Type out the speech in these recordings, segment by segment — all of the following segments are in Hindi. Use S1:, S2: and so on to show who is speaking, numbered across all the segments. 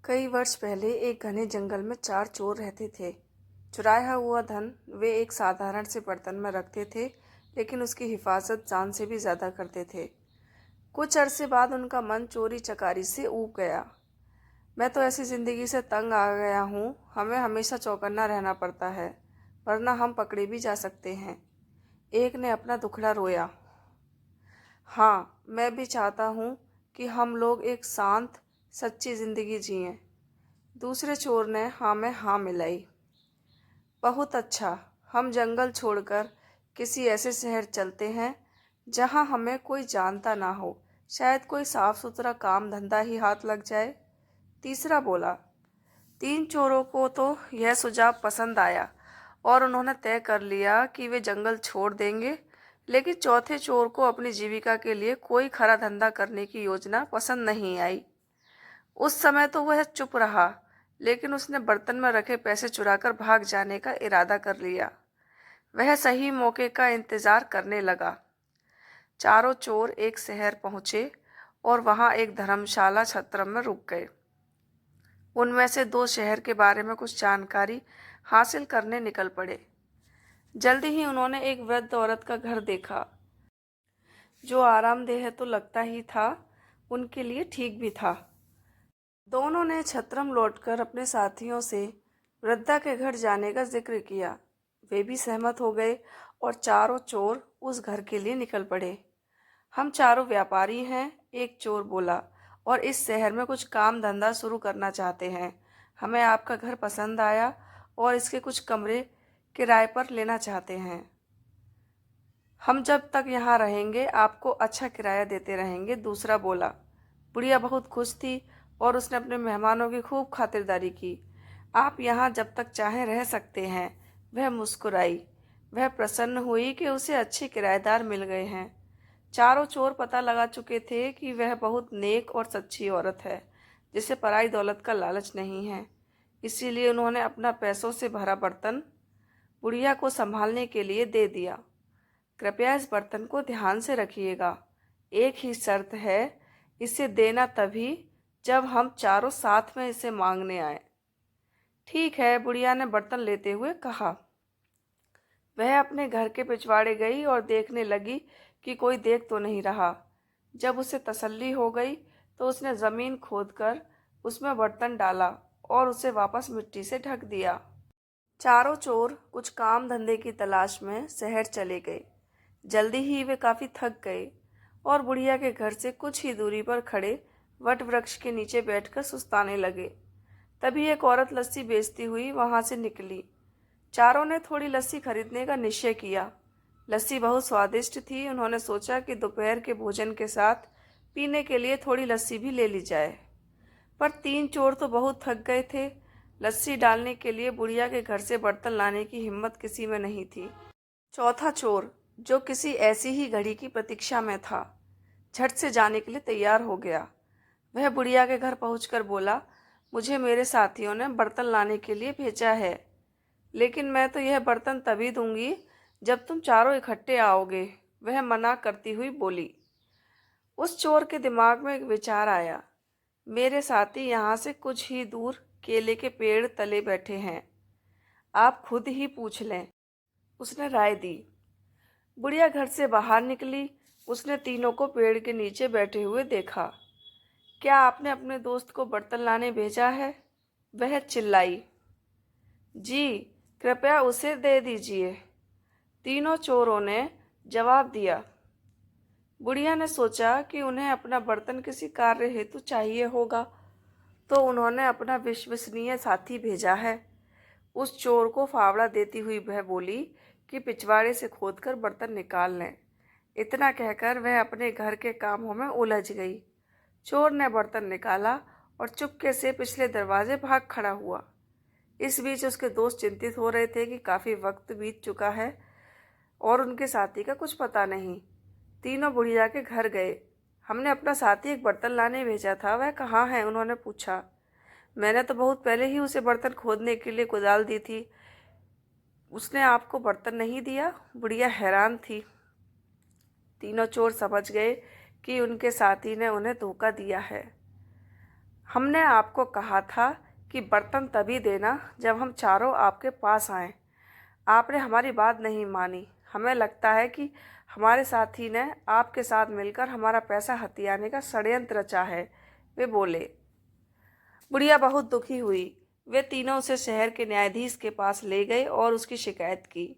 S1: कई वर्ष पहले एक घने जंगल में 4 चोर रहते थे। चुराया हुआ धन वे एक साधारण से बर्तन में रखते थे, लेकिन उसकी हिफाजत जान से भी ज़्यादा करते थे। कुछ अरसे बाद उनका मन चोरी चकारी से ऊब गया। मैं तो ऐसी ज़िंदगी से तंग आ गया हूँ, हमें हमेशा चौकन्ना रहना पड़ता है, वरना हम पकड़े भी जा सकते हैं। एक ने अपना दुखड़ा रोया। हाँ, मैं भी चाहता हूँ कि हम लोग एक शांत, सच्ची ज़िंदगी जिएं। दूसरे चोर ने हाँ में हाँ मिलाई। बहुत अच्छा, हम जंगल छोड़कर किसी ऐसे शहर चलते हैं जहाँ हमें कोई जानता ना हो। शायद कोई साफ सुथरा काम धंधा ही हाथ लग जाए। तीसरा बोला। 3 चोरों को तो यह सुझाव पसंद आया और उन्होंने तय कर लिया कि वे जंगल छोड़ देंगे, लेकिन चौथे चोर को अपनी जीविका के लिए कोई खरा धंधा करने की योजना पसंद नहीं आई। उस समय तो वह चुप रहा, लेकिन उसने बर्तन में रखे पैसे चुराकर भाग जाने का इरादा कर लिया। वह सही मौके का इंतजार करने लगा। चारों चोर एक शहर पहुंचे और वहां एक धर्मशाला छत्र में रुक गए। उनमें से 2 शहर के बारे में कुछ जानकारी हासिल करने निकल पड़े। जल्दी ही उन्होंने एक वृद्ध औरत का घर देखा, जो आरामदेह तो लगता ही था, उनके लिए ठीक भी था। दोनों ने छत्रम लौटकर अपने साथियों से वृद्धा के घर जाने का जिक्र किया। वे भी सहमत हो गए और चारों चोर उस घर के लिए निकल पड़े। हम चारों व्यापारी हैं, एक चोर बोला, और इस शहर में कुछ काम धंधा शुरू करना चाहते हैं। हमें आपका घर पसंद आया और इसके कुछ कमरे किराए पर लेना चाहते हैं। हम जब तक यहाँ रहेंगे आपको अच्छा किराया देते रहेंगे, दूसरा बोला। बुढ़िया बहुत खुश थी और उसने अपने मेहमानों की खूब खातिरदारी की। आप यहाँ जब तक चाहें रह सकते हैं। वह मुस्कुराई। वह प्रसन्न हुई कि उसे अच्छे किराएदार मिल गए हैं। चारों चोर पता लगा चुके थे कि वह बहुत नेक और सच्ची औरत है, जिसे पराई दौलत का लालच नहीं है। इसीलिए उन्होंने अपना पैसों से भरा बर्तन बुढ़िया को संभालने के लिए दे दिया। कृपया इस बर्तन को ध्यान से रखिएगा। एक ही शर्त है, इसे देना तभी जब हम चारों साथ में इसे मांगने आए। ठीक है, बुढ़िया ने बर्तन लेते हुए कहा। वह अपने घर के पिछवाड़े गई और देखने लगी कि कोई देख तो नहीं रहा। जब उसे तसल्ली हो गई तो उसने ज़मीन खोदकर उसमें बर्तन डाला और उसे वापस मिट्टी से ढक दिया। चारों चोर कुछ काम धंधे की तलाश में शहर चले गए। जल्दी ही वे काफ़ी थक गए और बुढ़िया के घर से कुछ ही दूरी पर खड़े वट वृक्ष के नीचे बैठकर सुस्ताने लगे। तभी एक औरत लस्सी बेचती हुई वहां से निकली। चारों ने थोड़ी लस्सी खरीदने का निश्चय किया। लस्सी बहुत स्वादिष्ट थी। उन्होंने सोचा कि दोपहर के भोजन के साथ पीने के लिए थोड़ी लस्सी भी ले ली जाए। पर 3 चोर तो बहुत थक गए थे। लस्सी डालने के लिए बुढ़िया के घर से बर्तन लाने की हिम्मत किसी में नहीं थी। चौथा चोर, जो किसी ऐसी ही घड़ी की प्रतीक्षा में था, झट से जाने के लिए तैयार हो गया। वह बुढ़िया के घर पहुंचकर बोला, मुझे मेरे साथियों ने बर्तन लाने के लिए भेजा है, लेकिन मैं तो यह बर्तन तभी दूंगी जब तुम चारों इकट्ठे आओगे। वह मना करती हुई बोली। उस चोर के दिमाग में एक विचार आया। मेरे साथी यहाँ से कुछ ही दूर केले के पेड़ तले बैठे हैं, आप खुद ही पूछ लें, उसने राय दी। बुढ़िया घर से बाहर निकली। उसने तीनों को पेड़ के नीचे बैठे हुए देखा। क्या आपने अपने दोस्त को बर्तन लाने भेजा है? वह चिल्लाई। जी, कृपया उसे दे दीजिए, तीनों चोरों ने जवाब दिया। बुढ़िया ने सोचा कि उन्हें अपना बर्तन किसी कार्य हेतु चाहिए होगा, तो उन्होंने अपना विश्वसनीय साथी भेजा है। उस चोर को फावड़ा देती हुई वह बोली कि पिछवाड़े से खोदकर बर्तन निकाल लें। इतना कहकर वह अपने घर के कामों में उलझ गई। चोर ने बर्तन निकाला और चुपके से पिछले दरवाजे भाग खड़ा हुआ। इस बीच उसके दोस्त चिंतित हो रहे थे कि काफ़ी वक्त बीत चुका है और उनके साथी का कुछ पता नहीं। तीनों बुढ़िया के घर गए। हमने अपना साथी एक बर्तन लाने भेजा था, वह कहाँ है? उन्होंने पूछा। मैंने तो बहुत पहले ही उसे बर्तन खोदने के लिए कुदाल दी थी, उसने आपको बर्तन नहीं दिया? बुढ़िया हैरान थी। तीनों चोर समझ गए कि उनके साथी ने उन्हें धोखा दिया है। हमने आपको कहा था कि बर्तन तभी देना जब हम चारों आपके पास आएं। आपने हमारी बात नहीं मानी। हमें लगता है कि हमारे साथी ने आपके साथ मिलकर हमारा पैसा हथियाने का षड्यंत्र रचा है, वे बोले। बुढ़िया बहुत दुखी हुई। वे तीनों उसे शहर के न्यायाधीश के पास ले गए और उसकी शिकायत की।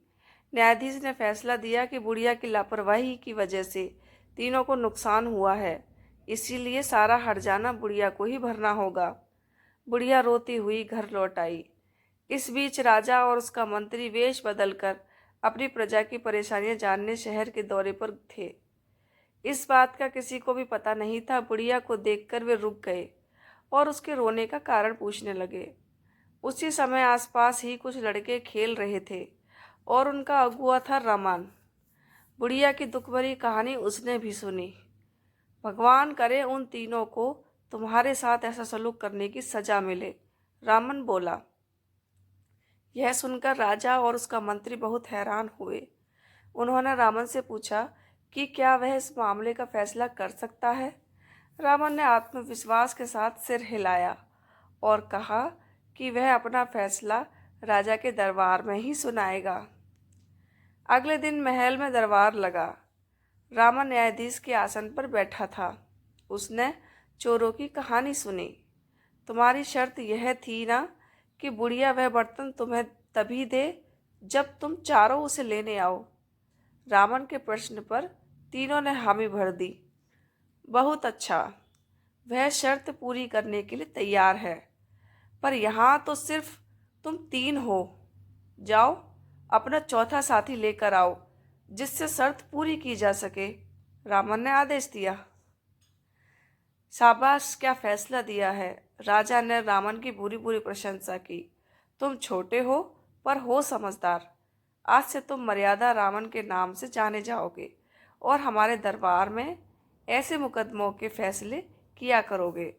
S1: न्यायाधीश ने फैसला दिया कि बुढ़िया की लापरवाही की वजह से तीनों को नुकसान हुआ है, इसीलिए सारा हर्जाना बुढ़िया को ही भरना होगा। बुढ़िया रोती हुई घर लौट आई। इस बीच राजा और उसका मंत्री वेश बदलकर अपनी प्रजा की परेशानियां जानने शहर के दौरे पर थे। इस बात का किसी को भी पता नहीं था। बुढ़िया को देखकर वे रुक गए और उसके रोने का कारण पूछने लगे। उसी समय आसपास ही कुछ लड़के खेल रहे थे और उनका अगुआ था रामन। बुढ़िया की दुख भरी कहानी उसने भी सुनी। भगवान करे उन तीनों को तुम्हारे साथ ऐसा सलूक करने की सजा मिले, रामन बोला। यह सुनकर राजा और उसका मंत्री बहुत हैरान हुए। उन्होंने रामन से पूछा कि क्या वह इस मामले का फैसला कर सकता है। रामन ने आत्मविश्वास के साथ सिर हिलाया और कहा कि वह अपना फैसला राजा के दरबार में ही सुनाएगा। अगले दिन महल में दरबार लगा। रामन न्यायाधीश के आसन पर बैठा था। उसने चोरों की कहानी सुनी। तुम्हारी शर्त यह थी ना कि बुढ़िया वह बर्तन तुम्हें तभी दे जब तुम चारों उसे लेने आओ। रामन के प्रश्न पर तीनों ने हामी भर दी। बहुत अच्छा, वह शर्त पूरी करने के लिए तैयार है, पर यहाँ तो सिर्फ तुम तीन हो। जाओ अपना चौथा साथी लेकर आओ जिससे शर्त पूरी की जा सके, रामन ने आदेश दिया। शाबाश, क्या फैसला दिया है, राजा ने रामन की बुरी बुरी प्रशंसा की। तुम छोटे हो पर हो समझदार। आज से तुम मर्यादा रामन के नाम से जाने जाओगे और हमारे दरबार में ऐसे मुकदमों के फैसले किया करोगे